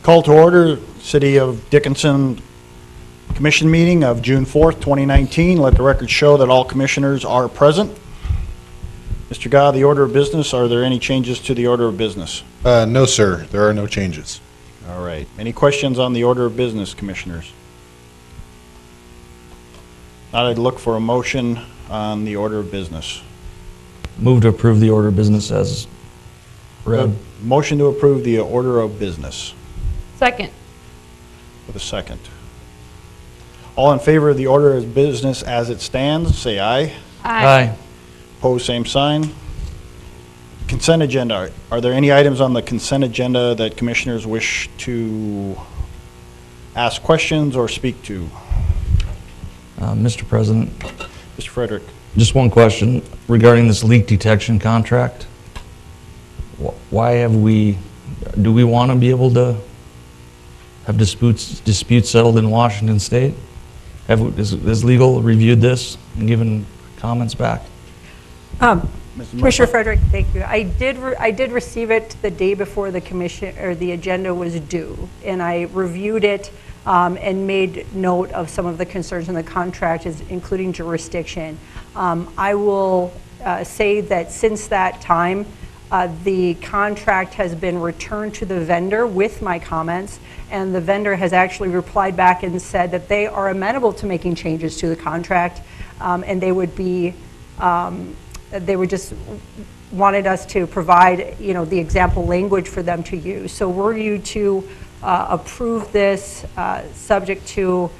Call to order, City of Dickinson Commission meeting of June 4th, 2019. Let the record show that all commissioners are present. Mr. Gah, the order of business, are there any changes to the order of business? No, sir. There are no changes. All right. Any questions on the order of business, commissioners? Now I'd look for a motion on the order of business. Move to approve the order of business as read. Motion to approve the order of business Second. with a second. All in favor of the order of business as it stands, say aye. Aye. Opposed, same sign. Consent agenda. Are there any items on the consent agenda that commissioners wish to ask questions or speak to? Mr. President, Mr. Frederick. just one question regarding this leak detection contract. Why have do we want to be able to have disputes settled in Washington State? Has legal reviewed this and given comments back? Commissioner Frederick, thank you. I did receive it the day before the commission or the agenda was due, and I reviewed it and made note of some of the concerns in the contract, including jurisdiction. I will say that since that time, the contract has been returned to the vendor with my comments, and the vendor has actually replied back and said that they are amenable to making changes to the contract, and they would just wanted us to provide, the example language for them to use. So were you to approve this subject to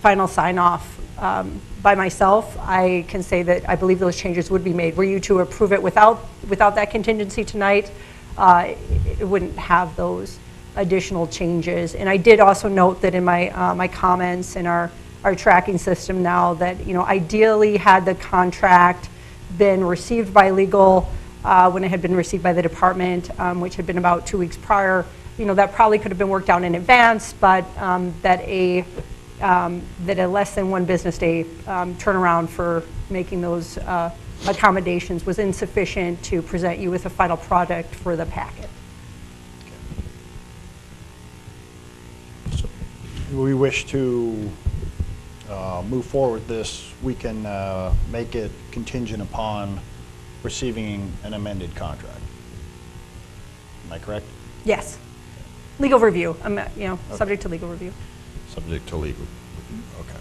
final sign-off by myself, I can say that I believe those changes would be made. Were you to approve it without that contingency tonight, it wouldn't have those additional changes. And I did also note that in my comments in our tracking system now that, ideally had the contract been received by legal when it had been received by the department, which had been about 2 weeks prior, that probably could have been worked out in advance, but that a less than 1 business day turnaround for making those accommodations was insufficient to present you with a final product for the packet. We wish to move forward with this. We can make it contingent upon receiving an amended contract. Am I correct? Yes. Legal review, subject to legal review. Subject to legal. Okay.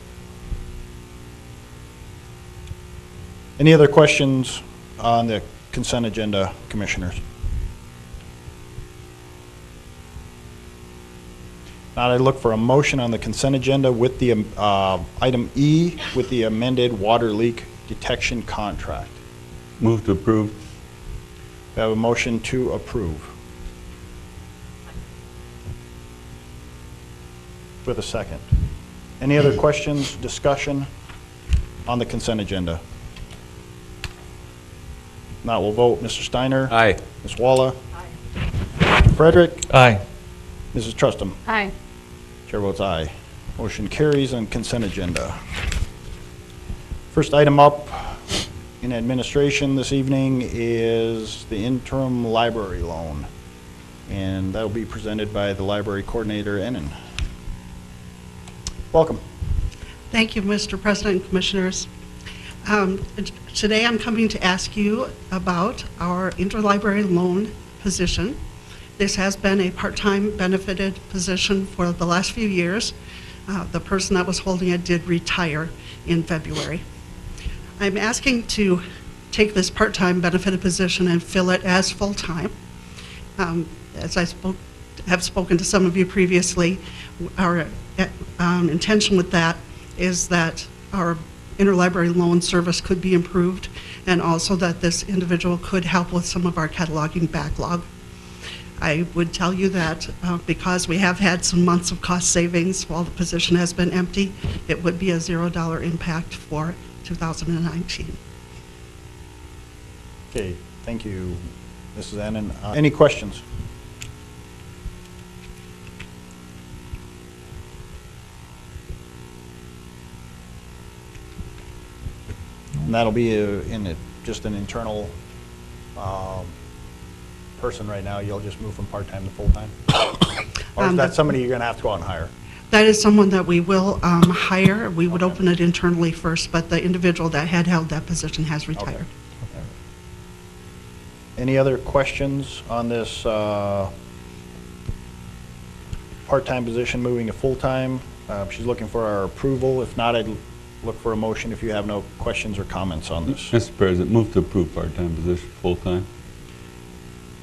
Any other questions on the consent agenda, commissioners? Now I look for a motion on the consent agenda with the item E with the amended water leak detection contract. Move to approve. We have a motion to approve. With a second. Any other questions, discussion on the consent agenda? Now we'll vote. Mr. Steiner? Aye. Ms. Walla? Aye. Frederick? Aye. Mrs. Trustum? Aye. Chair votes aye. Motion carries on consent agenda. First item up in administration this evening is the interim library loan, and that'll be presented by the library coordinator, Ennen. Welcome. Thank you, Mr. President and Commissioners. Today I'm coming to ask you about our interlibrary loan position. This has been a part-time benefited position for the last few years. The person that was holding it did retire in February. I'm asking to take this part-time benefited position and fill it as full-time. As I have spoken to some of you previously, our intention with that is that our interlibrary loan service could be improved, and also that this individual could help with some of our cataloging backlog. I would tell you that because we have had some months of cost savings while the position has been empty, it would be a $0 impact for 2019. Okay, thank you, Mrs. Ennen. Any questions? And that'll be just an internal person right now, you'll just move from part-time to full-time? Or is that somebody you're going to have to go out and hire? That is someone that we will hire. We would open it internally first, but the individual that had held that position has retired. Any other questions on this part-time position moving to full-time? She's looking for our approval. If not, I'd look for a motion if you have no questions or comments on this. Mr. President, move to approve part-time position, full-time.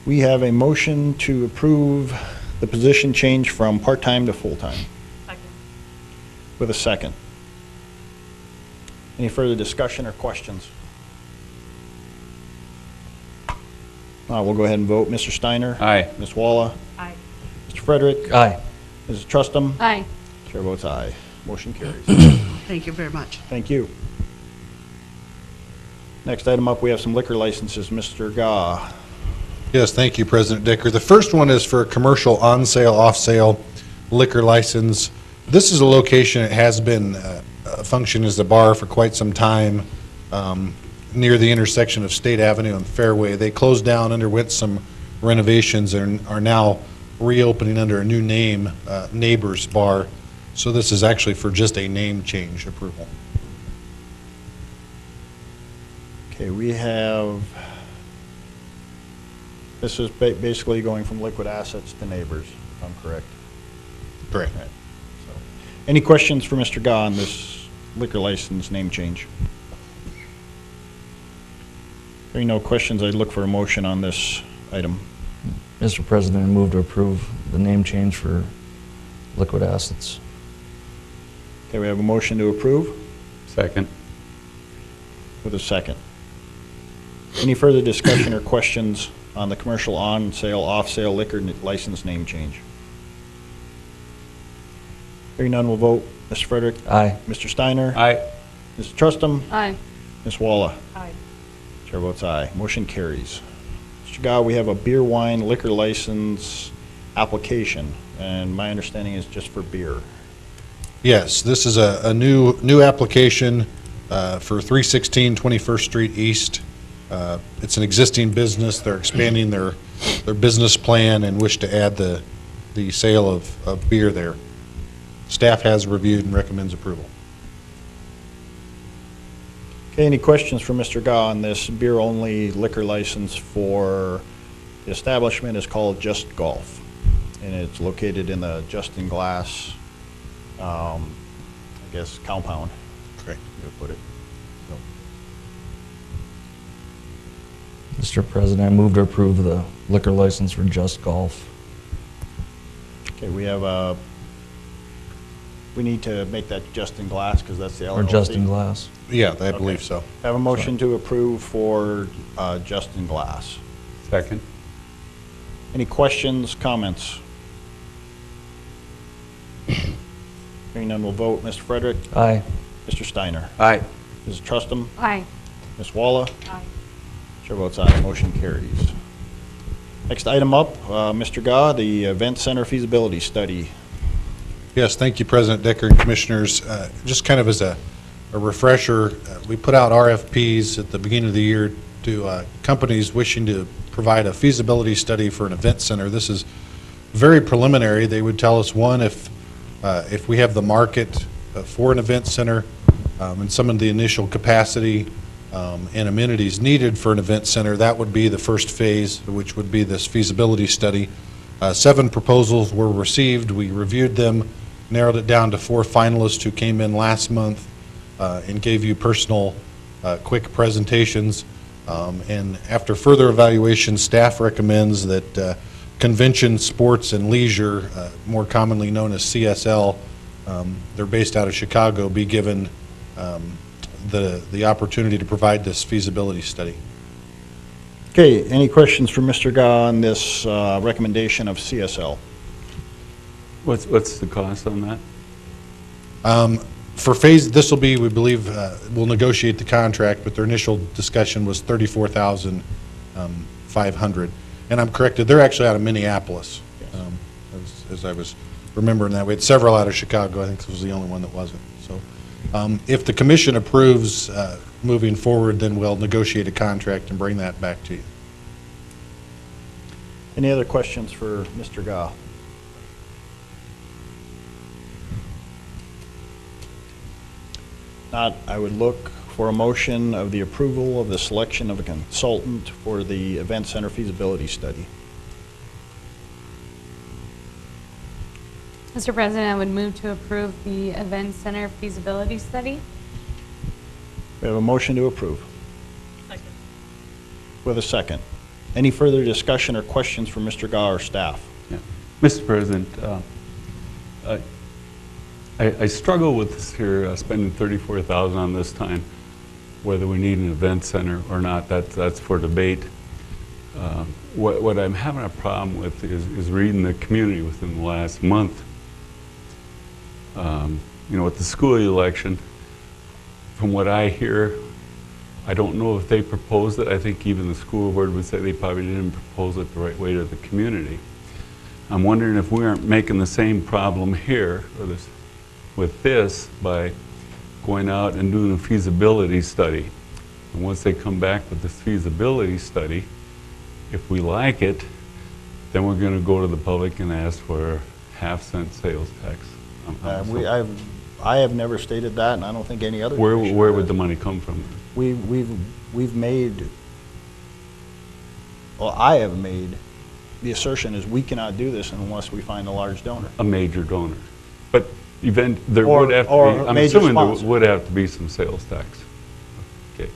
We have a motion to approve the position change from part-time to full-time. With a second. Any further discussion or questions? We'll go ahead and vote. Mr. Steiner? Aye. Ms. Walla? Aye. Mr. Frederick? Aye. Mrs. Trustum? Aye. Chair votes aye. Motion carries. Thank you very much. Thank you. Next item up, we have some liquor licenses. Mr. Gah. Yes, thank you, President Dicker. The first one is for a commercial on-sale, off-sale liquor license. This is a location, it has been functioning as a bar for quite some time, near the intersection of State Avenue and Fairway. They closed down, underwent some renovations, and are now reopening under a new name, Neighbors Bar. So this is actually for just a name change approval. Okay, we have, this is basically going from liquid assets to neighbors, if I'm correct. Correct. Right. So, any questions for Mr. Gah on this liquor license name change? Hearing no questions, I'd look for a motion on this item. Mr. President, I move to approve the name change for liquid assets. Okay, we have a motion to approve Second. with a second. Any further discussion or questions on the commercial on-sale, off-sale liquor license name change? Hearing none, we'll vote. Mr. Frederick? Aye. Mr. Steiner? Aye. Mrs. Trustum? Aye. Ms. Walla? Aye. Chair votes aye. Motion carries. Mr. Gah, we have a beer, wine, liquor license application, and my understanding is just for beer. Yes, this is a new application for 316 21st Street East. It's an existing business. They're expanding their business plan and wish to add the sale of beer there. Staff has reviewed and recommends approval. Okay, any questions for Mr. Gah on this beer-only liquor license for, the establishment is called Just Golf, and it's located in the Justin Glass, I guess, compound, Correct. you would put it. Mr. President, I move to approve the liquor license for Just Golf. Okay, we have a, we need to make that Justin Glass, because that's the LLC. Or Justin Glass. Yeah, I Okay. believe so. Have a motion to approve for Justin Glass. Second. Any questions, comments? Hearing none, we'll vote. Mr. Frederick? Aye. Mr. Steiner? Aye. Mrs. Trustum? Aye. Ms. Walla? Aye. Chair votes aye, motion carries. Next item up, Mr. Gah, the Event Center feasibility study. Yes, thank you, President Decker and Commissioners. Just kind of as a refresher, we put out RFPs at the beginning of the year to companies wishing to provide a feasibility study for an event center. This is very preliminary. They would tell us, one, if we have the market for an event center and some of the initial capacity and amenities needed for an event center, that would be the first phase, which would be this feasibility study. 7 proposals were received. We reviewed them, narrowed it down to 4 finalists who came in last month and gave you personal, quick presentations. And after further evaluation, staff recommends that Convention, Sports, and Leisure, more commonly known as CSL, they're based out of Chicago, be given the opportunity to provide this feasibility study. Okay, any questions for Mr. Gah on this recommendation of CSL? What's the cost on that? For phase, this will be, we believe, we'll negotiate the contract, but their initial discussion was $34,500. And I'm corrected, they're actually out of Minneapolis, as I was remembering that. We had several out of Chicago. I think this was the only one that wasn't. So if the commission approves moving forward, then we'll negotiate a contract and bring that back to you. Any other questions for Mr. Gah? Not, I would look for a motion of the approval of the selection of a consultant for the Event Center feasibility study. Mr. President, I would move to approve the Event Center feasibility study. We have a motion to approve. Second. With a second. Any further discussion or questions from Mr. Gah or staff? Yeah. Mr. President, I struggle with this here, spending $34,000 on this time, whether we need an event center or not. That's for debate. What I'm having a problem with is reading the community within the last month. You know, with the school election, from what I hear, I don't know if they proposed it. I think even the school board would say they probably didn't propose it the right way to the community. I'm wondering if we aren't making the same problem here with this by going out and doing a feasibility study. And once they come back with this feasibility study, if we like it, then we're going to go to the public and ask for a half-cent sales tax. I have never stated that, and I don't think any other. Where commissioner would has. the money come from? We've made, well, I have made the assertion is we cannot do this unless we find a large donor. A major donor. But there Or- would have to or be, a I'm major assuming there sponsor. would have to be some sales tax. Okay.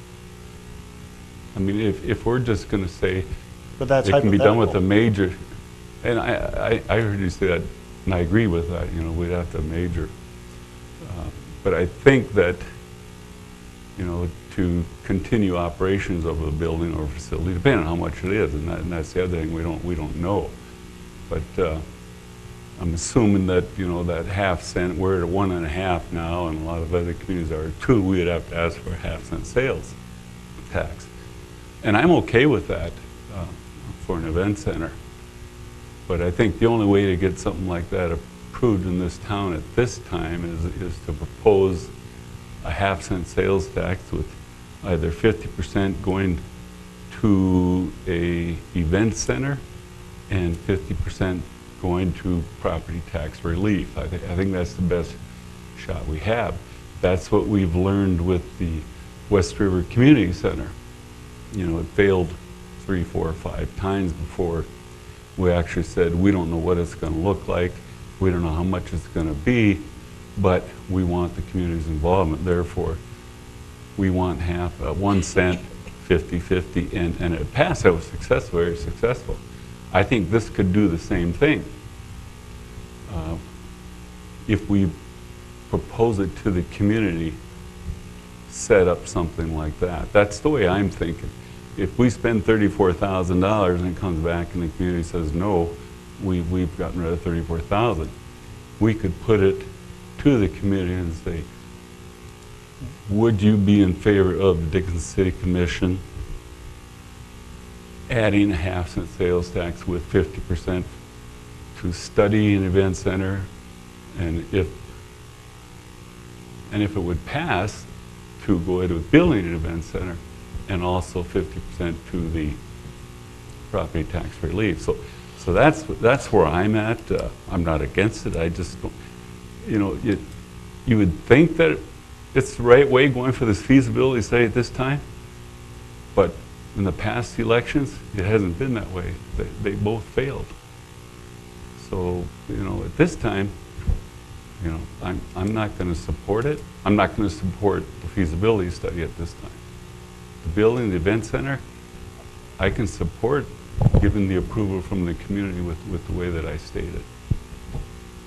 I mean, if we're just going to say But that's it can be done with a hypothetical. major, and I heard you say that, and I agree with that, you know, we'd have to major. But I think that, you know, to continue operations of a building or facility, depending on how much it is, and that's the other thing, we don't know. But I'm assuming that, you know, that half-cent, we're at 1.5 now, and a lot of other communities are at 2, we'd have to ask for a half-cent sales tax. And I'm okay with that for an event center. But I think the only way to get something like that approved in this town at this time is to propose a half-cent sales tax with either 50% going to a event center and 50% going to property tax relief. I think that's the best shot we have. That's what we've learned with the West River Community Center. You know, it failed 3, 4, or 5 times before we actually said, we don't know what it's going to look like, we don't know how much it's going to be, but we want the community's involvement. Therefore, we want half, 1 cent, 50-50, and it passed. It was successful, very successful. I think this could do the same thing. If we propose it to the community, set up something like that. That's the way I'm thinking. If we spend $34,000 and it comes back and the community says, no, we've gotten rid of $34,000, we could put it to the community and say, would you be in favor of the Dickinson City Commission adding a half-cent sales tax with 50% to study an event center, and if it would pass, to go into building an event center, and also 50% to the property tax relief. So that's where I'm at. I'm not against it. I just don't, you know, you would think that it's the right way going for this feasibility study at this time, but in the past elections, it hasn't been that way. They both failed. So, you know, at this time, you know, I'm not going to support it. I'm not going to support the feasibility study at this time. The building, the event center, I can support given the approval from the community with the way that I stated.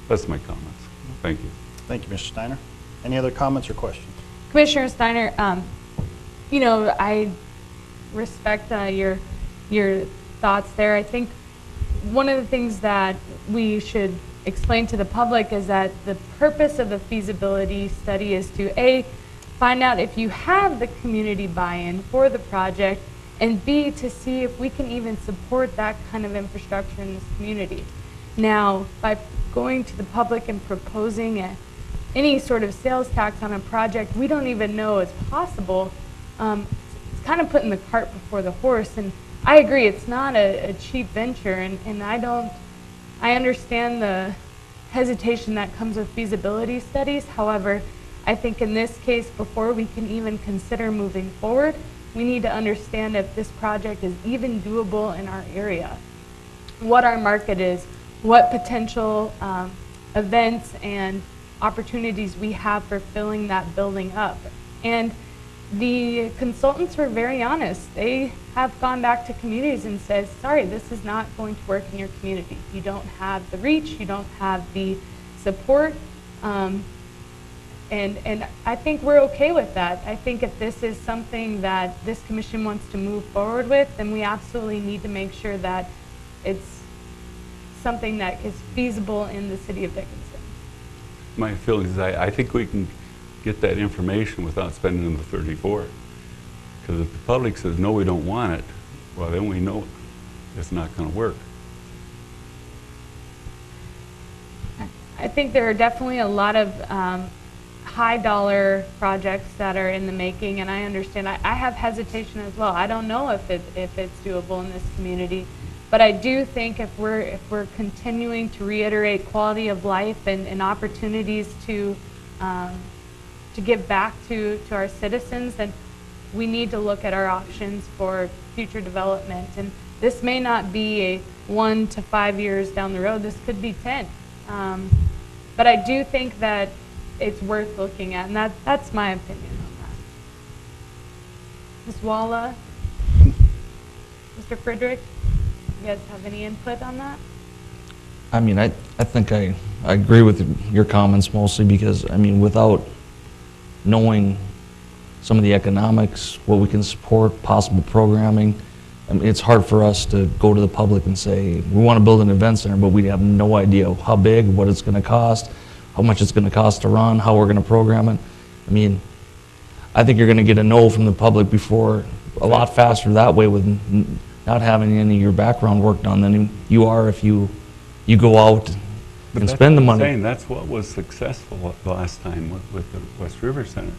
That's my comments. Thank you. Thank you, Mr. Steiner. Any other comments or questions? Commissioner Steiner, you know, I respect your thoughts there. I think one of the things that we should explain to the public is that the purpose of the feasibility study is to A, find out if you have the community buy-in for the project, and B, to see if we can even support that kind of infrastructure in this community. Now, by going to the public and proposing any sort of sales tax on a project we don't even know is possible, it's kind of putting the cart before the horse. And I agree, it's not a cheap venture, and I understand the hesitation that comes with feasibility studies. However, I think in this case, before we can even consider moving forward, we need to understand if this project is even doable in our area, what our market is, what potential events and opportunities we have for filling that building up. And the consultants were very honest. They have gone back to communities and said, sorry, this is not going to work in your community. You don't have the reach, you don't have the support, and I think we're okay with that. I think if this is something that this commission wants to move forward with, then we absolutely need to make sure that it's something that is feasible in the city of Dickinson. My feeling is I think we can get that information without spending the 34. Because if the public says, no, we don't want it, well, then we know it's not going to work. I think there are definitely a lot of high dollar projects that are in the making, and I understand. I have hesitation as well. I don't know if it's doable in this community, but I do think if we're continuing to reiterate quality of life and opportunities to give back to our citizens, then we need to look at our options for future development. And this may not be a 1 to 5 years down the road. This could be 10. But I do think that it's worth looking at, and that's my opinion on that. Ms. Walla, Mr. Friedrich, you guys have any input on that? I mean, I think I agree with your comments mostly because, I mean, without knowing some of the economics, what we can support, possible programming, I mean, it's hard for us to go to the public and say, we want to build an event center, but we have no idea how big, what it's going to cost, how much it's going to cost to run, how we're going to program it. I mean, I think you're going to get a no from the public before, a lot faster that way with not having any of your background work done than you are if you go out and spend the money. That's what was successful last time with the West River Center.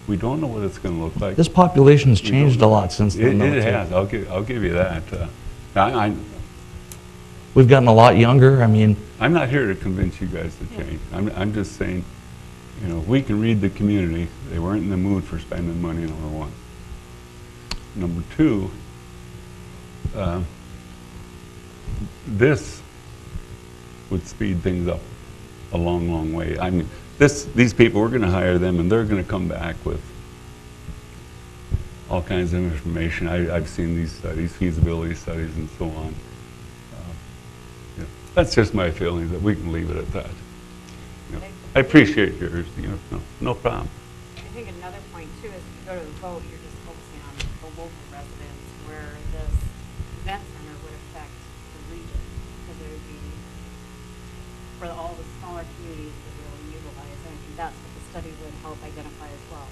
We don't know what it's going to look like. This population's changed a lot since then. It has. I'll give you that. We've gotten a lot younger. I mean, I'm not here to convince you guys to change. I'm just saying, you know, we can read the community. They weren't in the mood for spending money, number one. Number two, this would speed things up a long, long way. I mean, these people, we're going to hire them, and they're going to come back with all kinds of information. I've seen these studies, feasibility studies, and so on. Yeah, that's just my feeling, that we can leave it at that. You know, I appreciate yours. You know, no problem. I think another point too is if you go to the vote, you're just focusing on the local residents, where this event center would affect the region, because it would be for all the smaller communities to really utilize. And I think that's what the study would help identify as well,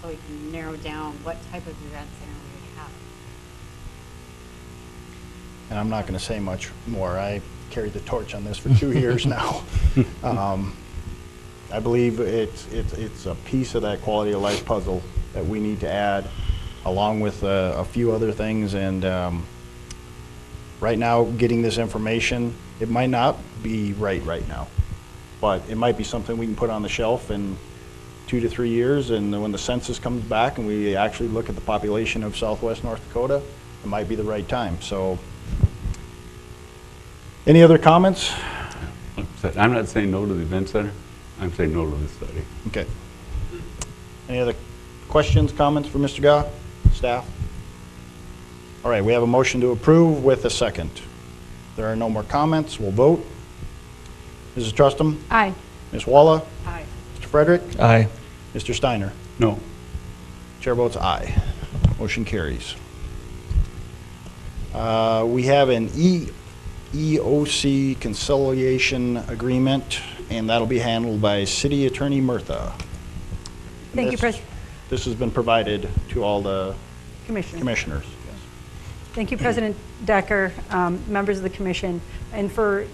so we can narrow down what type of event center we would have. And I'm not going to say much more. I carried the torch on this for 2 years now. I believe it's a piece of that quality of life puzzle that we need to add, along with a few other things. And right now, getting this information, it might not be right now, but it might be something we can put on the shelf in 2 to 3 years, and when the census comes back and we actually look at the population of Southwest North Dakota, it might be the right time. So, any other comments? I'm not saying no to the event center. I'm saying no to the study. Okay. Any other questions, comments for Mr. Goff, staff? All right, we have a motion to approve with a second. If there are no more comments, we'll vote. Mrs. Trustum? Aye. Ms. Walla? Aye. Mr. Frederick? I Mr. Steiner? No. Chair votes aye. Motion carries. We have an EOC conciliation agreement, and that'll be handled by City Attorney Murtha. Thank you, President. This has been provided to all the commissioners. Yes. Thank you, President Decker, members of the commission, and for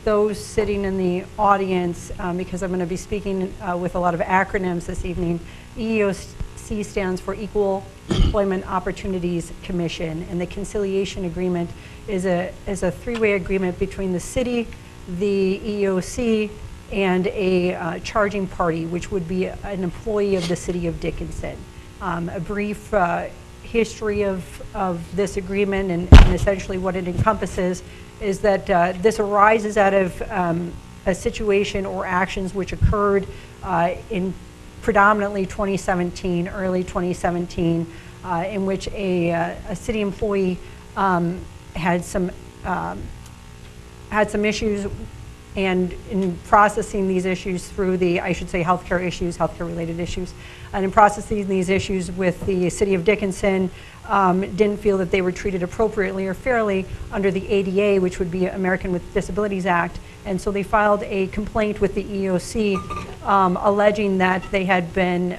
those sitting in the audience, because I'm going to be speaking with a lot of acronyms this evening. EEOC C stands for Equal Employment Opportunities Commission, and the conciliation agreement is a three-way agreement between the city, the EEOC, and a charging party, which would be an employee of the city of Dickinson. A brief history of this agreement and essentially what it encompasses is that this arises out of a situation or actions which occurred in predominantly 2017, early 2017, in which a city employee had some issues, and in processing these issues through the, I should say, healthcare issues, healthcare-related issues, and in processing these issues with the city of Dickinson, didn't feel that they were treated appropriately or fairly under the ADA, which would be American with Disabilities Act, and so they filed a complaint with the EEOC alleging that they had been,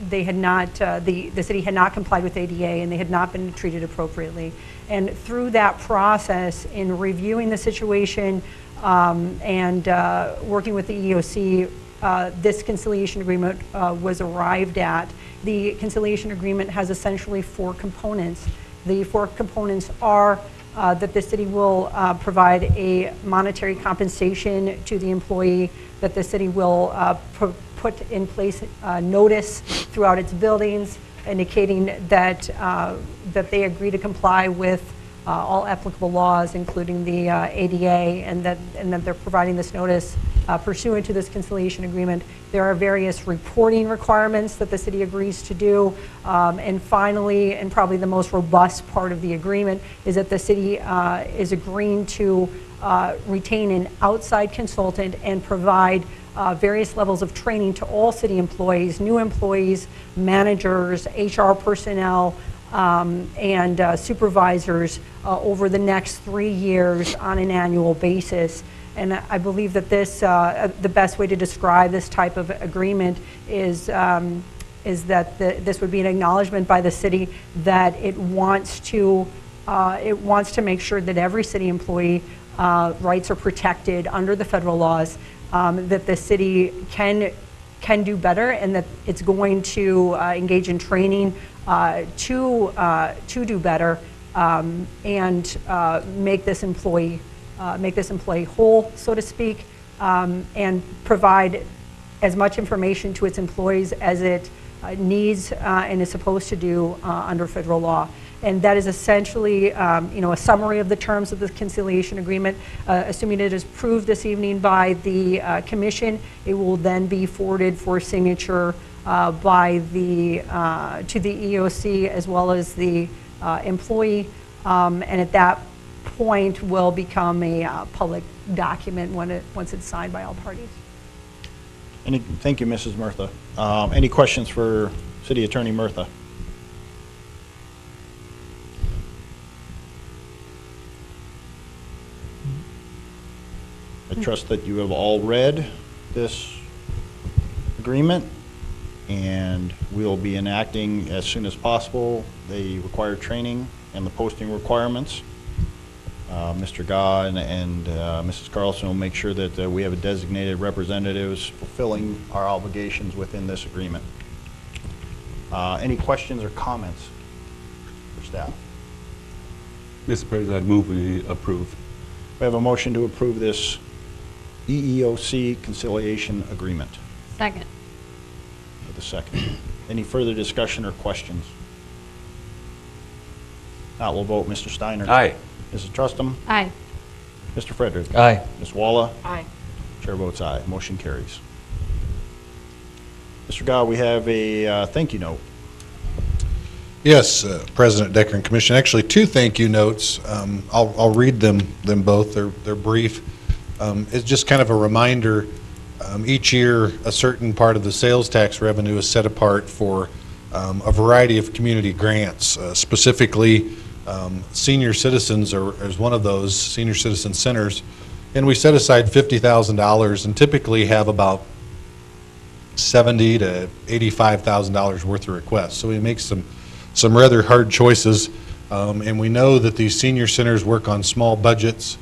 they had not, the city had not complied with ADA and they had not been treated appropriately. And through that process, in reviewing the situation and working with the EEOC, this conciliation agreement was arrived at. The conciliation agreement has essentially 4 components. The 4 components are that the city will provide a monetary compensation to the employee, that the city will put in place notice throughout its buildings indicating that, that they agree to comply with all applicable laws, including the ADA, and that they're providing this notice pursuant to this conciliation agreement. There are various reporting requirements that the city agrees to do. And finally, and probably the most robust part of the agreement, is that the city is agreeing to retain an outside consultant and provide various levels of training to all city employees, new employees, managers, HR personnel, and supervisors over the next 3 years on an annual basis. And I believe that this, the best way to describe this type of agreement is that this would be an acknowledgement by the city that it wants to make sure that every city employee rights are protected under the federal laws, that the city can do better, and that it's going to engage in training to do better and make this employee whole, so to speak, and provide as much information to its employees as it needs and is supposed to do under federal law. And that is essentially, a summary of the terms of the conciliation agreement. Assuming it is approved this evening by the commission, it will then be forwarded for signature by the to the EEOC as well as the employee, and at that point will become a public document once it's signed by all parties. Thank you, Mrs. Murtha. Any questions for City Attorney Murtha? I trust that you have all read this agreement, and we'll be enacting as soon as possible the required training and the posting requirements. Mr. Gah and Mrs. Carlson will make sure that we have a designated representatives fulfilling our obligations within this agreement. Any questions or comments for staff? Mr. President, I'd move we approve. We have a motion to approve this EEOC conciliation agreement. Second. With a second. Any further discussion or questions? Not, we'll vote. Mr. Steiner. Aye. Mrs. Trustum. Aye. Mr. Frederick. Aye. Ms. Walla. Aye. Chair votes aye. Motion carries. Mr. Gah, we have a thank you note. Yes, President Decker and Commission. Actually, 2 thank you notes. I'll read them both. They're brief. It's just kind of a reminder. Each year, a certain part of the sales tax revenue is set apart for a variety of community grants. Specifically, senior citizens is one of those, senior citizen centers, and we set aside $50,000 and typically have about $70,000 to $85,000 worth of requests. So we make some rather hard choices, and we know that these senior centers work on small budgets.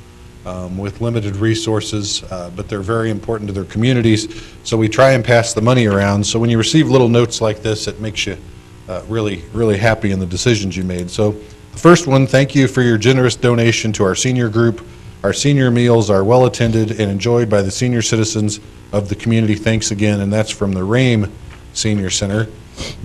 with limited resources, but they're very important to their communities. So we try and pass the money around. So when you receive little notes like this, it makes you really, really happy in the decisions you made. So the first one, thank you for your generous donation to our senior group. Our senior meals are well attended and enjoyed by the senior citizens of the community. Thanks again. And that's from the Rame Senior Center.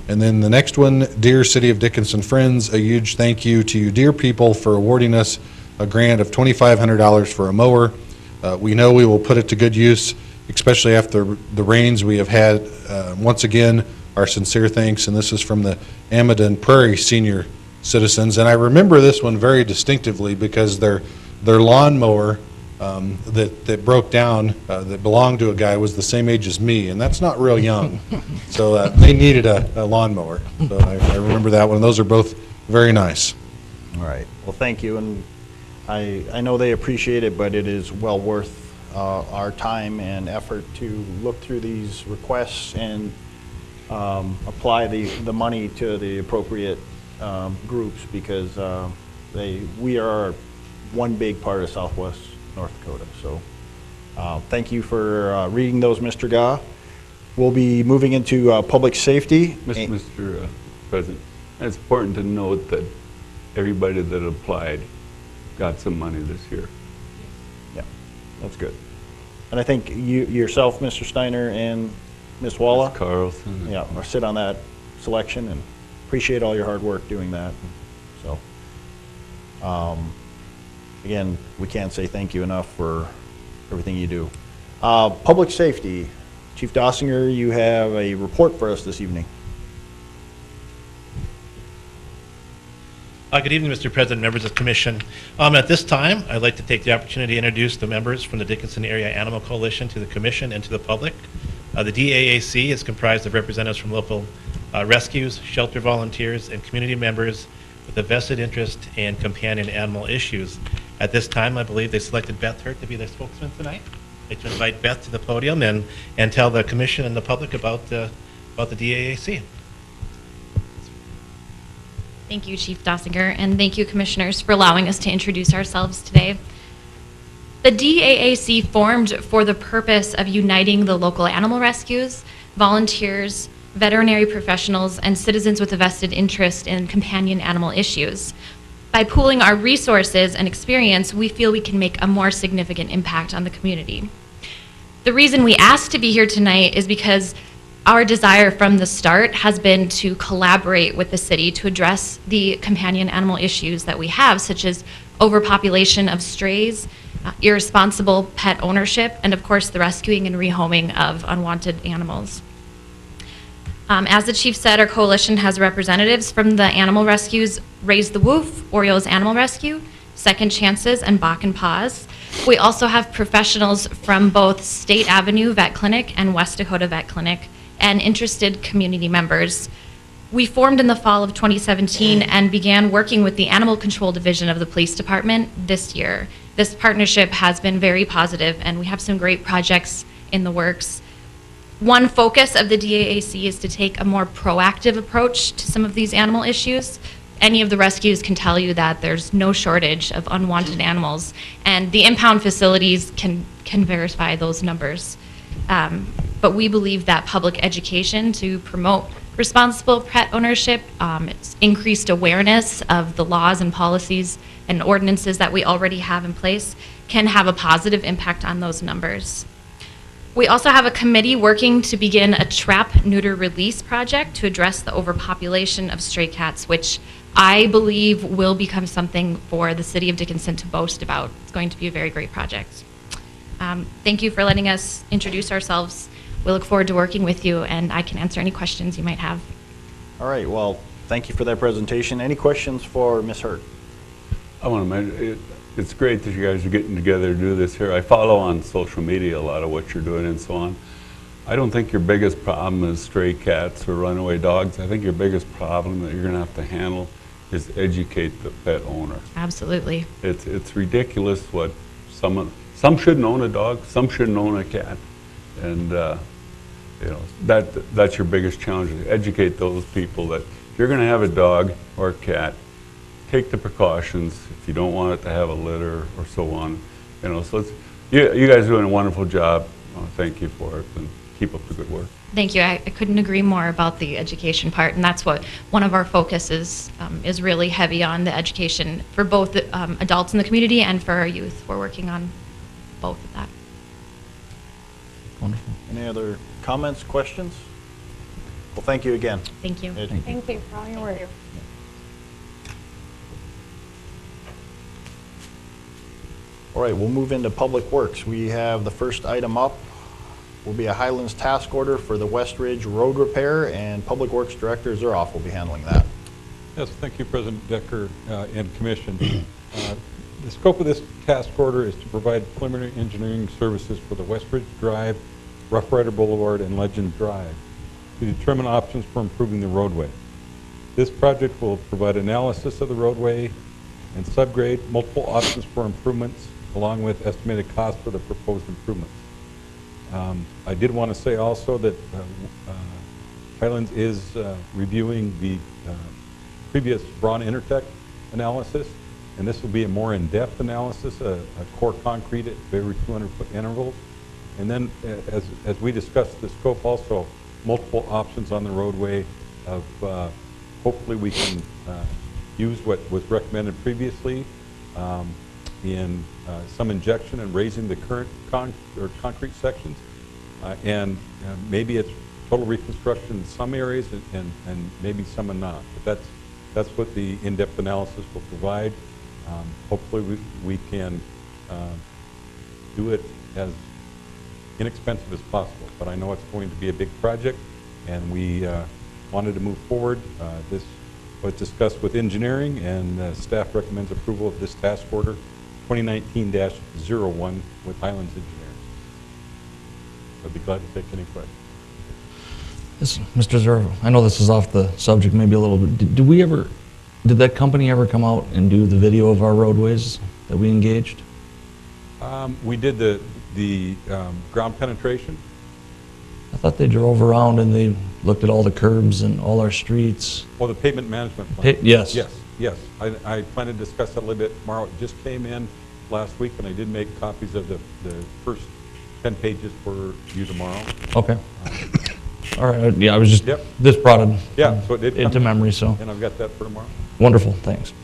And then the next one, dear City of Dickinson friends, a huge thank you to you dear people for awarding us a grant of $2,500 for a mower. We know we will put it to good use, especially after the rains we have had. Once again, our sincere thanks, and this is from the Amadon Prairie senior citizens. And I remember this one very distinctively because their lawnmower that broke down, that belonged to a guy, was the same age as me, and that's not real young. So they needed a lawnmower. So I remember that one. Those are both very nice. All right. Well, thank you, and I know they appreciate it, but it is well worth our time and effort to look through these requests and apply the money to the appropriate groups, because we are one big part of Southwest North Dakota. So thank you for reading those, Mr. Gah. We'll be moving into public safety. Mr. President, it's important to note that everybody that applied got some money this year. Yeah, that's good. And I think you yourself, Mr. Steiner, and Ms. Walla, Ms. Carlson. yeah, or sit on that selection, and appreciate all your hard work doing that. So, again, we can't say thank you enough for everything you do. Public safety, Chief Dossinger, you have a report for us this evening. Good evening, Mr. President, members of the Commission. At this time, I'd like to take the opportunity to introduce the members from the Dickinson Area Animal Coalition to the Commission and to the public. The DAAC is comprised of representatives from local rescues, shelter volunteers, and community members with a vested interest in companion animal issues. At this time, I believe they selected Beth Hurt to be their spokesman tonight. I'd like to invite Beth to the podium and tell the Commission and the public about the DAAC. Thank you, Chief Dossinger, and thank you, Commissioners, for allowing us to introduce ourselves today. The DAAC formed for the purpose of uniting the local animal rescues, volunteers, veterinary professionals, and citizens with a vested interest in companion animal issues. By pooling our resources and experience, we feel we can make a more significant impact on the community. The reason we asked to be here tonight is because our desire from the start has been to collaborate with the city to address the companion animal issues that we have, such as overpopulation of strays, irresponsible pet ownership, and of course the rescuing and rehoming of unwanted animals. As the chief said, our coalition has representatives from the animal rescues Raise the Woof, Orioles Animal Rescue, Second Chances, and Bach and Paws. We also have professionals from both State Avenue Vet Clinic and West Dakota Vet Clinic, and interested community members. We formed in the fall of 2017 and began working with the Animal Control Division of the Police Department this year. This partnership has been very positive, and we have some great projects in the works. One focus of the DAAC is to take a more proactive approach to some of these animal issues. Any of the rescues can tell you that there's no shortage of unwanted animals, and the impound facilities can verify those numbers. But we believe that public education to promote responsible pet ownership, it's increased awareness of the laws and policies and ordinances that we already have in place, can have a positive impact on those numbers. We also have a committee working to begin a trap neuter release project to address the overpopulation of stray cats, which I believe will become something for the city of Dickinson to boast about. It's going to be a very great project. Thank you for letting us introduce ourselves. We look forward to working with you, and I can answer any questions you might have. All right, well, thank you for that presentation. Any questions for Ms. Hurt? I want to mention, it's great that you guys are getting together to do this here. I follow on social media a lot of what you're doing and so on. I don't think your biggest problem is stray cats or runaway dogs. I think your biggest problem that you're going to have to handle is educate the pet owner. Absolutely. It's ridiculous what some shouldn't own a dog, some shouldn't own a cat, and you know that's your biggest challenge. Is educate those people that if you're going to have a dog or a cat, take the precautions. If you don't want it to have a litter or so on, You know, so you guys are doing a wonderful job. Thank you for it, and keep up the good work. Thank you. I couldn't agree more about the education part, and that's what one of our focuses is really heavy on, the education for both the, adults in the community and for our youth. We're working on both of that. Wonderful. Any other comments, questions? Well, thank you again. Thank you. Thank you for all your work. All right, we'll move into Public Works. We have the first item up will be a Highlands task order for the West Ridge Road repair, and Public Works Director Zuroff will be handling that. Yes, thank you, President Decker and Commission. The scope of this task order is to provide preliminary engineering services for the West Ridge Drive, Rough Rider Boulevard, and Legend Drive to determine options for improving the roadway. This project will provide analysis of the roadway and subgrade, multiple options for improvements, along with estimated costs for the proposed improvements. I did want to say also that Highlands is reviewing the previous Braun Intertech analysis, and this will be a more in-depth analysis, a core concrete at every 200-foot intervals. And then, as we discussed the scope also, multiple options on the roadway of hopefully we can use what was recommended previously in some injection and raising the current concrete sections, and maybe it's total reconstruction in some areas and maybe some are not. But that's what the in-depth analysis will provide. Hopefully we can do it as inexpensive as possible, but I know it's going to be a big project, and we wanted to move forward. This was discussed with engineering, and staff recommends approval of this task order 2019-01 with Highlands Engineering. I'd be glad to take any questions. Yes, Mr. Zuroff, I know this is off the subject maybe a little bit. Did that company ever come out and do the video of our roadways that we engaged? We did the ground penetration. I thought they drove around and they looked at all the curbs and all our streets. Oh, the pavement management plan. Yes. Yes. I plan to discuss that a little bit tomorrow. It just came in last week, and I did make copies of the first 10 pages for you tomorrow. Okay. All right. Yeah, I was just, Yep. this brought it So it did come into in, memory, so. and I've got that for tomorrow. Wonderful. Thanks.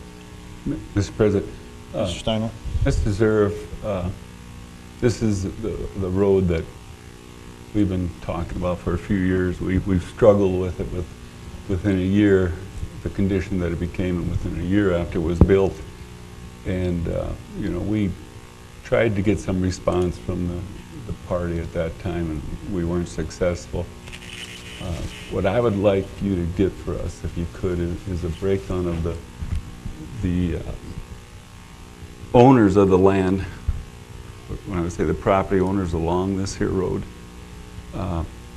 Mr. President. Mr. Steiner? Mr. Zuroff, this is the road that we've been talking about for a few years. We've struggled with it within a year, the condition that it became, and within a year after it was built. And, you know, we tried to get some response from the party at that time, and we weren't successful. What I would like you to get for us, if you could, is a breakdown of the owners of the land. When I would say the property owners along this here road,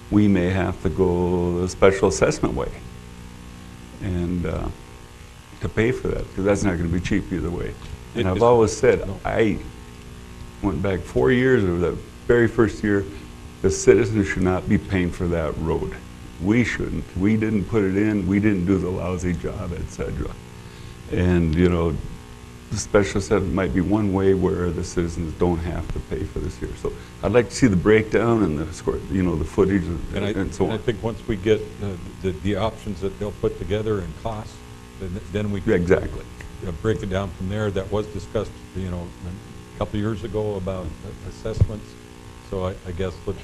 we may have to go the special assessment way and to pay for that, because that's not going to be cheap either way. And I've always said, I went back 4 years, or the very first year, the citizens should not be paying for that road. We shouldn't. We didn't put it in. We didn't do the lousy job, etc. And, you know, the special assessment might be one way where the citizens don't have to pay for this here. So I'd like to see the breakdown and the score, you know, the footage and so on. I think once we get the options that they'll put together and costs, then we can Exactly. break it down from there. That was discussed, you know, a couple of years ago about assessments. So I guess let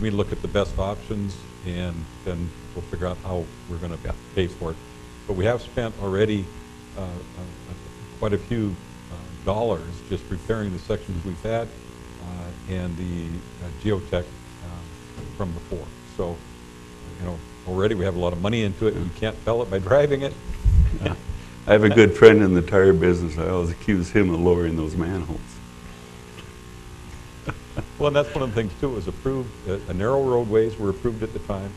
me look at the best options, and then we'll figure out how we're going to pay for it. But we have spent already quite a few dollars just repairing the sections we've had and the geotech from before. So, you know, already we have a lot of money into it, and you can't tell it by driving it. I have a good friend in the tire business. I always accuse him of lowering those manholes. Well, and that's one of the things too, was approved, the narrow roadways were approved at the time.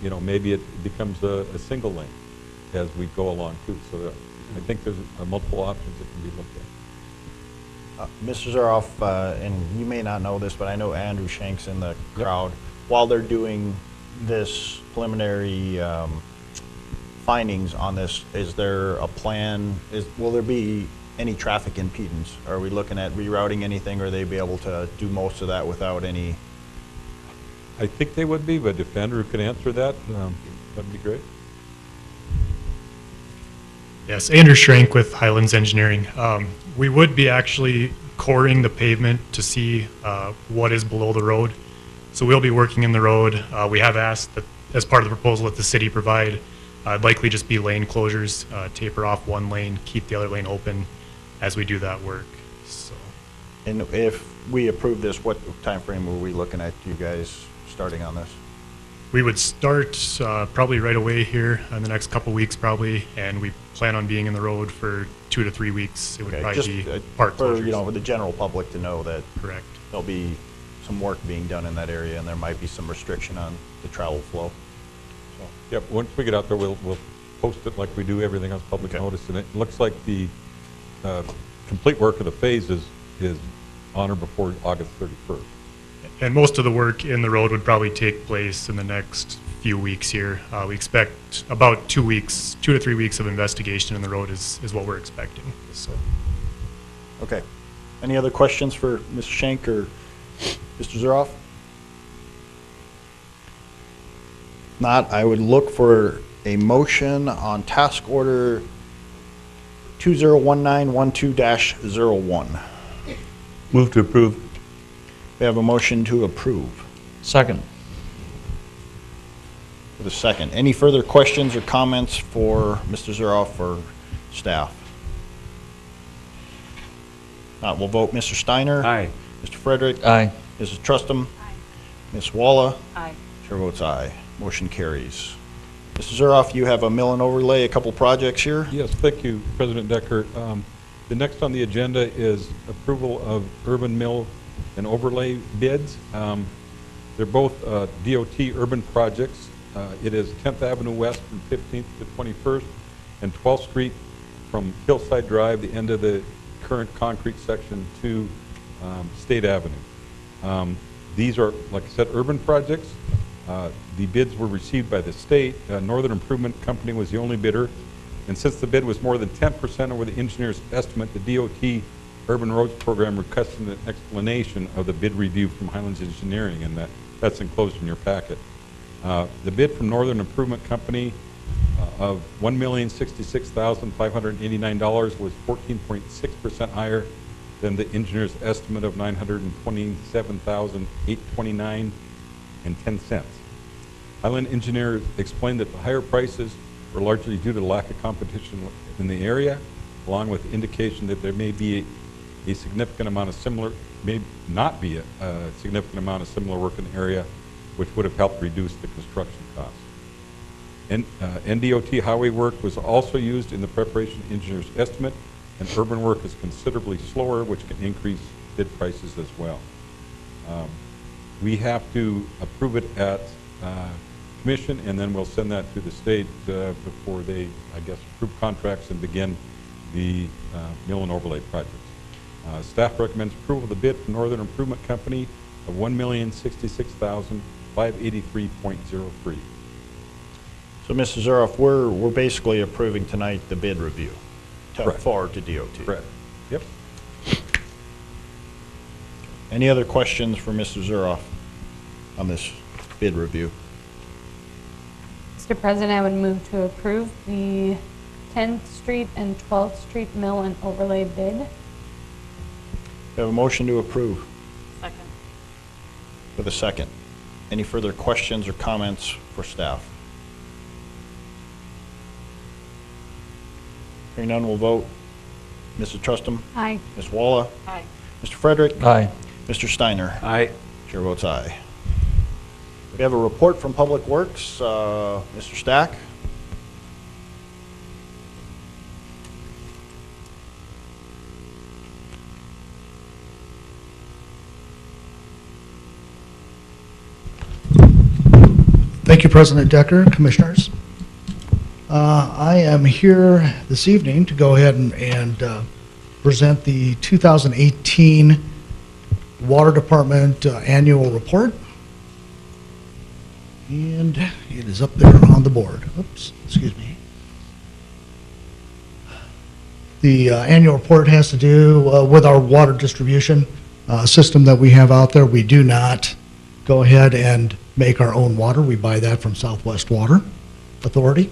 You know, maybe it becomes a single lane as we go along too. So I think there's multiple options that can be looked at. Mr. Zuroff, and you may not know this, but I know Andrew Shank's in the crowd. While they're doing this preliminary findings on this, is there a plan? Will there be any traffic impedance? Are we looking at rerouting anything, or they be able to do most of that without any? I think they would be, but if Andrew could answer that, that'd be great. Yes, Andrew Schrank with Highlands Engineering. We would be actually coring the pavement to see what is below the road. So we'll be working in the road. We have asked that as part of the proposal that the city provide, likely just be lane closures, taper off one lane, keep the other lane open as we do that work. So And if we approve this, what time frame are we looking at you guys starting on this? we would start probably right away here in the next couple weeks probably, and we plan on being in the road for 2 to 3 weeks. It would Okay, probably just be part for, closures. for the general public to know that Correct. there'll be some work being done in that area, and there might be some restriction on the travel flow. So, Yep, once we get out there, we'll post it like we do everything else, public Okay. notice, and it looks like the complete work of the phase is on or before August 31st. And most of the work in the road would probably take place in the next few weeks here. We expect about 2 weeks, 2 to 3 weeks of investigation in the road is what we're expecting. So, okay. Any other questions for Mr. Schenk or Mr. Zuroff? Not, I would look for a motion on task order 201912-01. Move to approve. We have a motion to approve. Second. With a second. Any further questions or comments for Mr. Zuroff or staff? Not, we'll vote Mr. Steiner. Aye. Mr. Frederick. Aye. Mrs. Trustum. Ms. Walla. Aye. Chair votes aye. Motion carries. Mr. Zuroff, you have a mill and overlay, a couple projects here. Yes, thank you, President Decker. The next on the agenda is approval of urban mill and overlay bids. They're both DOT urban projects. It is 10th Avenue West from 15th to 21st, and 12th Street from Hillside Drive, the end of the current concrete section, to State Avenue. These are, like I said, urban projects. The bids were received by the state. Northern Improvement Company was the only bidder. And since the bid was more than 10% over the engineer's estimate, the DOT Urban Roads Program requested an explanation of the bid review from Highlands Engineering, and that's enclosed in your packet. The bid from Northern Improvement Company of $1,066,589 was 14.6% higher than the engineer's estimate of $927,829.10. Highland Engineers explained that the higher prices were largely due to lack of competition in the area, along with indication that there may be a significant amount of similar, may not be a significant amount of similar work in the area, which would have helped reduce the construction costs. NDOT highway work was also used in the preparation of engineer's estimate, and urban work is considerably slower, which can increase bid prices as well. We have to approve it at commission, and then we'll send that to the state before they, I guess, approve contracts and begin the mill and overlay projects. Staff recommends approval of the bid from Northern Improvement Company of $1,066,583.03. So, Mr. Zuroff, we're basically approving tonight the bid review Correct. forward to DOT. Correct. Yep. Any other questions for Mr. Zuroff on this bid review? Mr. President, I would move to approve the 10th Street and 12th Street mill and overlay bid. We have a motion to approve Second. with a second. Any further questions or comments for staff? Hearing none, we'll vote. Mrs. Trustum? Aye. Ms. Walla? Aye. Mr. Frederick? Aye. Mr. Steiner? Aye. Chair votes aye. We have a report from Public Works. Mr. Stack? Thank you, President Decker, Commissioners. I am here this evening to go ahead and present the 2018 Water Department Annual Report. And it is up there on the board. Oops, excuse me. The annual report has to do with our water distribution system that we have out there. We do not go ahead and make our own water. We buy that from Southwest Water Authority.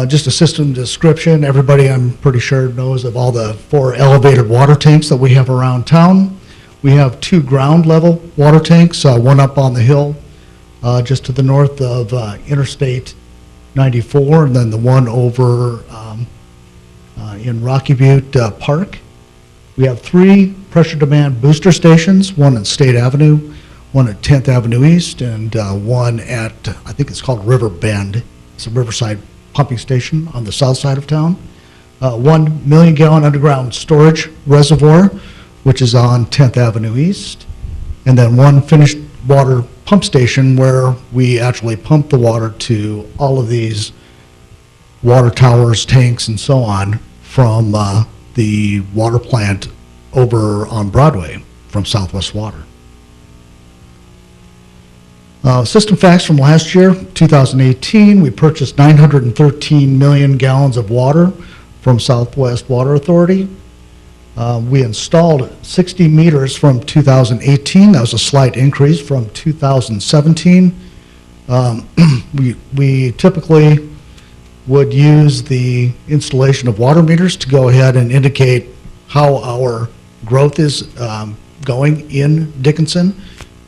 Just a system description. Everybody, I'm pretty sure, knows of all the 4 elevated water tanks that we have around town. We have 2 ground level water tanks, one up on the hill just to the north of Interstate 94, and then the one over in Rocky Butte Park. We have 3 pressure demand booster stations, one at State Avenue, one at 10th Avenue East, and one at, I think it's called River Bend. It's a Riverside pumping station on the south side of town. 1 million gallon underground storage reservoir, which is on 10th Avenue East. And then 1 finished water pump station where we actually pump the water to all of these water towers, tanks, and so on from the water plant over on Broadway from Southwest Water. System facts from last year, 2018, we purchased 913 million gallons of water from Southwest Water Authority. We installed 60 meters from 2018. That was a slight increase from 2017. We typically would use the installation of water meters to go ahead and indicate how our growth is going in Dickinson,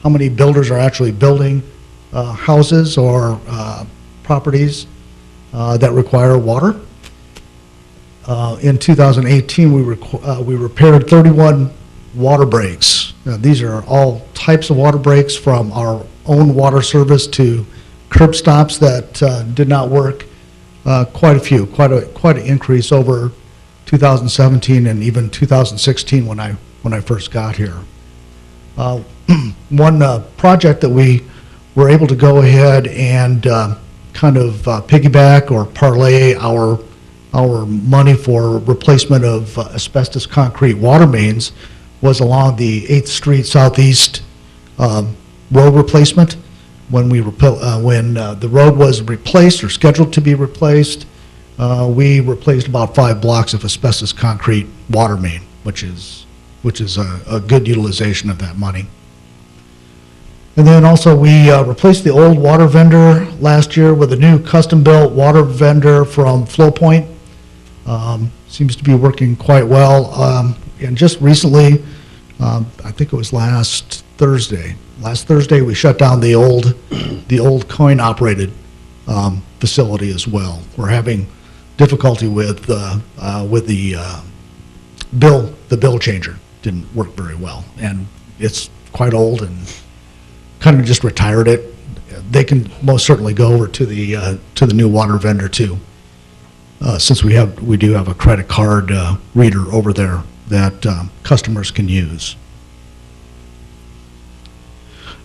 how many builders are actually building houses or properties that require water. In 2018, we repaired 31 water breaks. Now, these are all types of water breaks, from our own water service to curb stops that did not work. Quite a few, quite an increase over 2017 and even 2016 when I first got here. One project that we were able to go ahead and kind of piggyback or parlay our money for replacement of asbestos concrete water mains was along the 8th Street Southeast road replacement. When the road was replaced or scheduled to be replaced, we replaced about 5 blocks of asbestos concrete water main, which is a good utilization of that money. And then also we replaced the old water vendor last year with a new custom-built water vendor from Flowpoint. Seems to be working quite well. And just recently, I think it was last Thursday we shut down the old coin-operated facility as well. We're having difficulty with the bill changer. Didn't work very well, and it's quite old, and kind of just retired it. They can most certainly go over to the new water vendor too, since we do have a credit card reader over there that customers can use.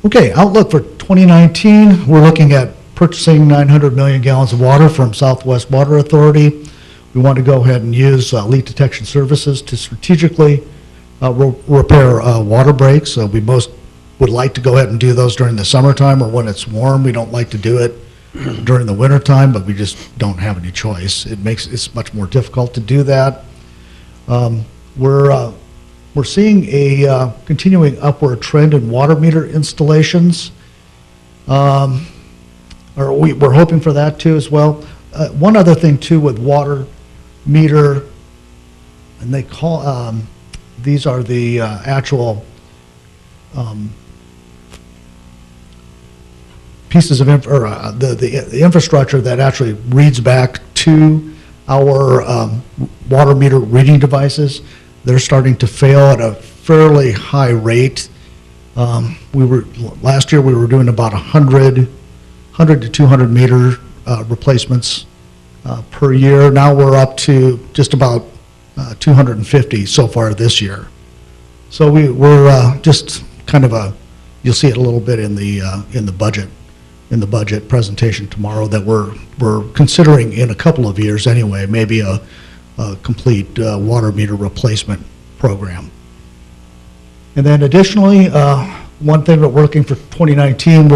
Okay, outlook for 2019, we're looking at purchasing 900 million gallons of water from Southwest Water Authority. We want to go ahead and use leak detection services to strategically repair water breaks. We most would like to go ahead and do those during the summertime or when it's warm. We don't like to do it during the wintertime, but we just don't have any choice. It's much more difficult to do that. We're seeing a continuing upward trend in water meter installations. We're hoping for that too as well. One other thing too with water meter, and they call, these are the actual pieces of the infrastructure that actually reads back to our water meter reading devices. They're starting to fail at a fairly high rate. Last year we were doing about 100 to 200 meter replacements per year. Now we're up to just about 250 so far this year. So we're just kind of you'll see it a little bit in the budget presentation tomorrow, that we're considering in a couple of years anyway, maybe a complete water meter replacement program. And then additionally, one thing that we're looking for 2019,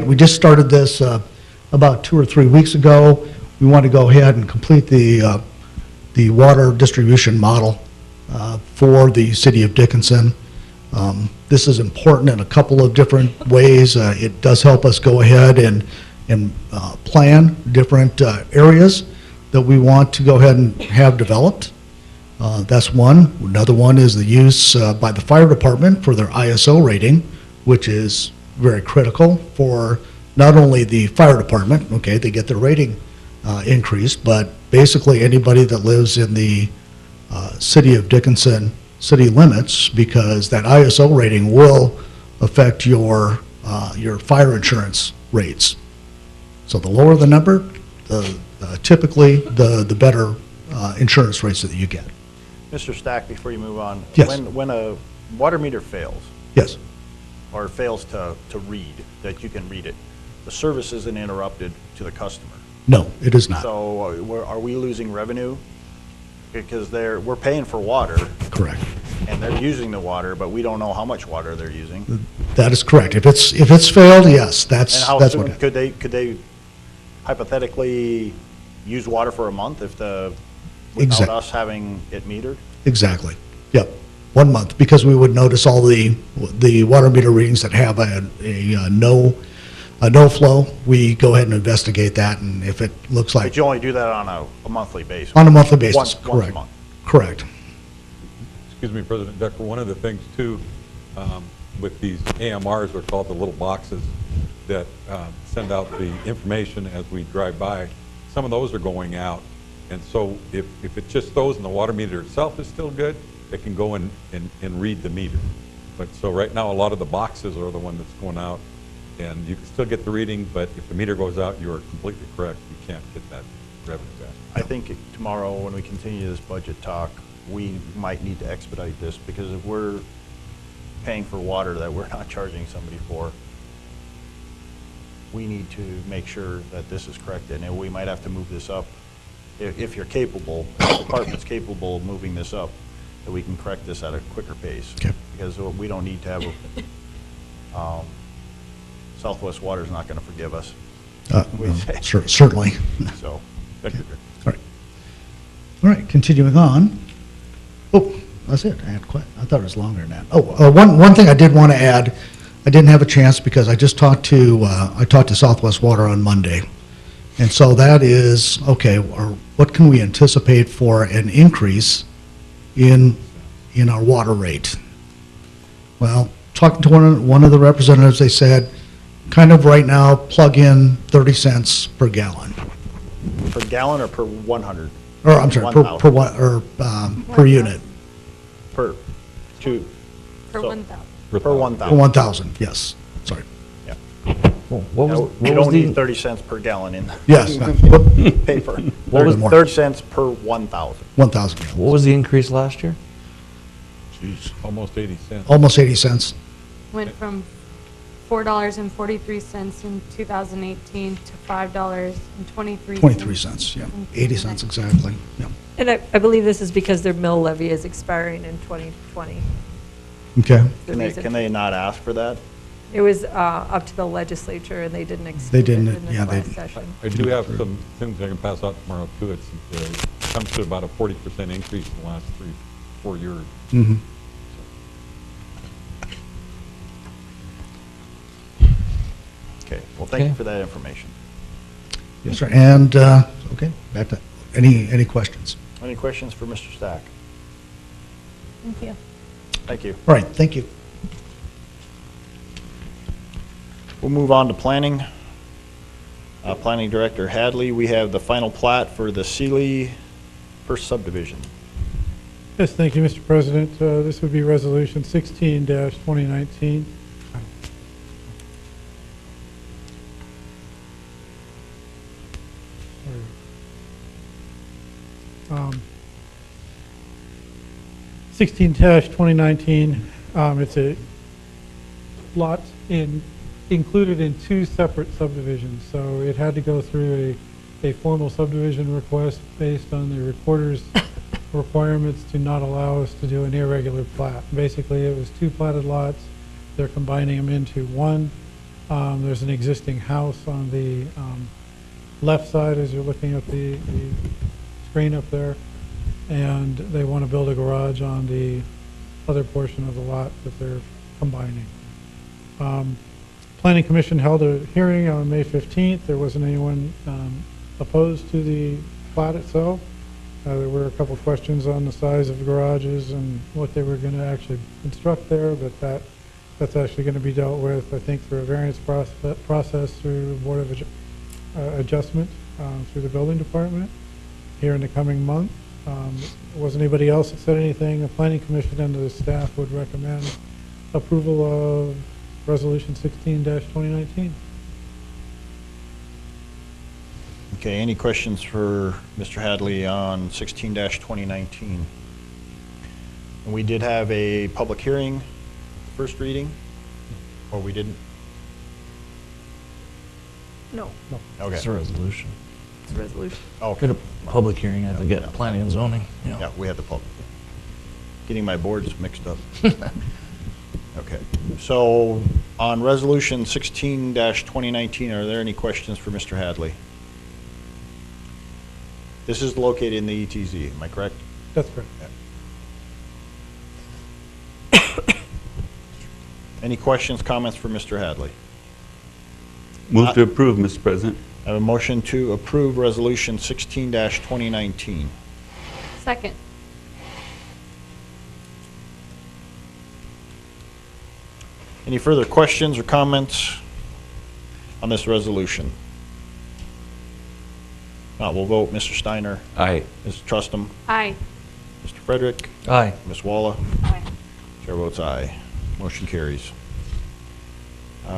we just started this about 2 or 3 weeks ago. We want to go ahead and complete the the water distribution model for the city of Dickinson. This is important in a couple of different ways. It does help us go ahead and plan different areas that we want to go ahead and have developed. That's one. Another one is the use by the fire department for their ISO rating, which is very critical for not only the fire department, okay, they get their rating increased, but basically anybody that lives in the city of Dickinson city limits, because that ISO rating will affect your fire insurance rates. So the lower the number, typically the better insurance rates that you get. Mr. Stack, before you move on. Yes. When a water meter fails, Yes. or fails to read, that you can read it, the service isn't interrupted to the customer. No, it is not. So are we losing revenue? Because we're paying for water, Correct. and they're using the water, but we don't know how much water they're using. That is correct. If it's failed, yes, that's And how what. soon could they hypothetically use water for a month without us having it metered? Exactly. Yep. 1 month, because we would notice all the water meter readings that have a no flow. We go ahead and investigate that, and if it looks like But you only do that on a monthly basis. on a monthly basis. Once Correct. a month. Correct. Excuse me, President Decker, one of the things too, with these AMRs, are called the little boxes that send out the information as we drive by. Some of those are going out, and so if it's just those and the water meter itself is still good, it can go and read the meter. But so right now, a lot of the boxes are the one that's going out, and you can still get the reading, but if the meter goes out, you are completely correct. You can't get that revenue back. I think tomorrow, when we continue this budget talk, we might need to expedite this, because if we're paying for water that we're not charging somebody for, we need to make sure that this is corrected, and we might have to move this up. If you're capable, if the department's capable of moving this up, that we can correct this at a quicker pace. Okay. Because we don't need to have Southwest Water's not going to forgive us. Certainly. So, thank you. All right. All right, continuing on. Oh, that's it. I thought it was longer than that. Oh, one thing I did want to add, I didn't have a chance because I just talked to Southwest Water on Monday. And so that is, okay, or what can we anticipate for an increase in our water rate? Well, talking to one of the representatives, they said, kind of right now, plug in 30 cents per gallon. Per gallon or per 100? Or, I'm sorry, per unit. Per 2. For So- 1,000. Per 1,000. For 1,000, yes, sorry. Yeah. What You was don't need the, 30 cents per gallon in Yes. paper. What was- 30 cents per 1,000. 1,000 gallons. what was the increase last year? Almost 80 cents. Almost 80 cents. Went from $4.43 in 2018 to $5.23. 23 cents, yeah. 80 cents exactly, yeah. And I believe this is because their mill levy is expiring in 2020. Okay. Can they not ask for that? It was up to the legislature, and they didn't They extend it didn't, in yeah, this they- last session. I do have some things I can pass out tomorrow too. It comes to about a 40% increase in the last 3-4 years. Mhm. Okay, well, thank you Okay. for that information. Yes, sir, and, okay, back to, any questions? Any questions for Mr. Stack? Thank you. Thank you. All right, thank you. We'll move on to planning. Planning Director Hadley, we have the final plat for the Sealy First Subdivision. Yes, thank you, Mr. President. This would be Resolution 16-2019. Sorry. 16-2019, it's a lot included in two separate subdivisions, so it had to go through a formal subdivision request based on the recorder's requirements to not allow us to do an irregular plat. Basically, it was two platted lots. They're combining them into one. There's an existing house on the left side as you're looking at the screen up there. and they want to build a garage on the other portion of the lot that they're combining. Planning Commission held a hearing on May 15th. There wasn't anyone opposed to the plot itself. There were a couple questions on the size of the garages and what they were going to actually construct there, but that's actually going to be dealt with, I think, through a variance process through Board of Adjustment through the Building Department here in the coming month. Wasn't anybody else that said anything. The Planning Commission and the staff would recommend approval of Resolution 16-2019. Okay, any questions for Mr. Hadley on 16-2019? And we did have a public hearing, first reading, or we didn't? No, Okay. It's a resolution. it's a resolution. Okay. Did a public hearing, I have to get planning and zoning. Yeah, we had the public. Getting my boards mixed up. Okay, so on Resolution 16-2019, are there any questions for Mr. Hadley? This is located in the ETZ, am I correct? That's correct. Any questions, comments for Mr. Hadley? Move to approve, Mr. President. I have a motion to approve Resolution 16-2019. Second. Any further questions or comments on this resolution? Not, we'll vote. Mr. Steiner? Aye. Mr. Trustum? Aye. Mr. Frederick? Aye. Ms. Walla? Aye. Chair votes aye. Motion carries.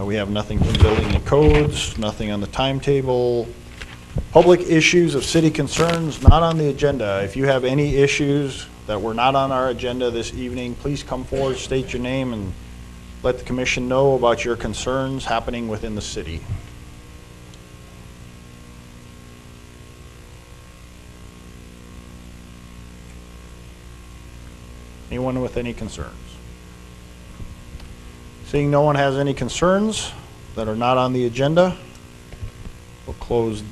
We have nothing from building and codes, nothing on the timetable. Public issues of city concerns not on the agenda. If you have any issues that were not on our agenda this evening, please come forward, state your name, and let the commission know about your concerns happening within the city. Anyone with any concerns? Seeing no one has any concerns that are not on the agenda, we'll close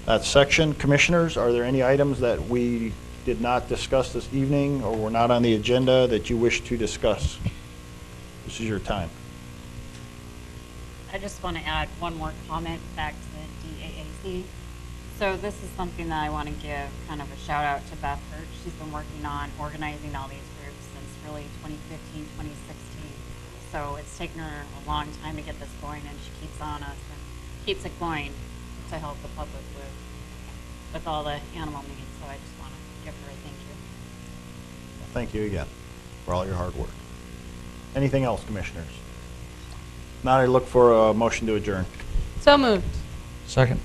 that section. Commissioners, are there any items that we did not discuss this evening or were not on the agenda that you wish to discuss? This is your time. I just want to add one more comment back to the DAAC. So this is something that I want to give kind of a shout out to Beth Hurt. She's been working on organizing all these groups since really 2015, 2016. So it's taken her a long time to get this going, and she keeps on us and keeps it going to help the public with all the animal needs. So I just want to give her a thank you. Thank you again for all your hard work. Anything else, commissioners? Now I look for a motion to adjourn. So moved. Second.